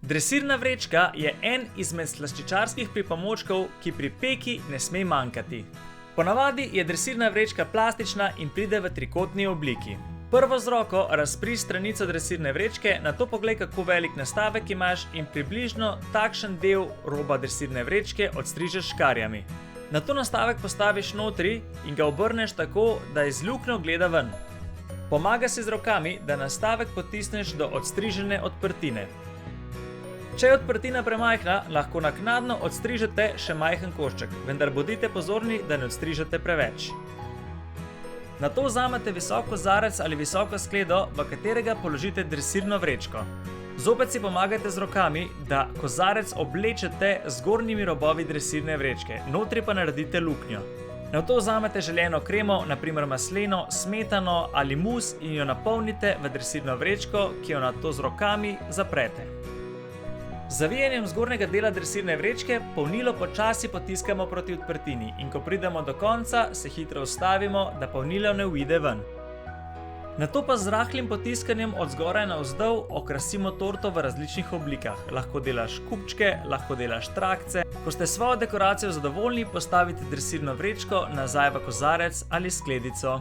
Dresirna vrečka je en izmed slaščičarskih pripomočkov, ki pri peki ne sme manjkati. Ponavadi je dresirna vrečka plastična in pride v trikotni obliki. Prvo z roko razpri stranico dresirne vrečke, nato poglej, kako velik nastavek imaš in približno takšen del roba dresirne vrečke odstrižeš s škarjami. Nato nastavek postaviš notri in ga obrneš tako, da iz luknjo gleda ven. Pomaga si z rokami, da nastavek potisneš do odstrižene odprtine. Če je odprtina premajhna, lahko naknadno odstrižete še majhen košček, vendar bodite pozorni, da ne odstrižete preveč. Nato vzamete visok kozarec ali visoko skledo, v katerega položite dresirno vrečko. Zopet si pomagajte z rokami, da kozarec oblečete z zgornjimi robovi dresirne vrečke, notri pa naredite luknjo. Nato vzamete želeno kremo, na primer masleno, smetano ali mus in jo napolnite v dresirno vrečko, ki jo nato z rokami zaprete. Z zavijanjem zgornjega dela dresirne vrečke polnilo počasi potiskamo proti odprtini in ko pridemo do konca, se hitro ustavimo, da polnilo ne uide ven. Nato pa z rahlim potiskanjem od zgoraj navzdol okrasimo torto v različnih oblikah. Lahko delaš kupčke, lahko delaš trakce. Ko ste s svojo dekoracijo zadovoljni, postavite dresirno vrečko nazaj v kozarec ali skledico.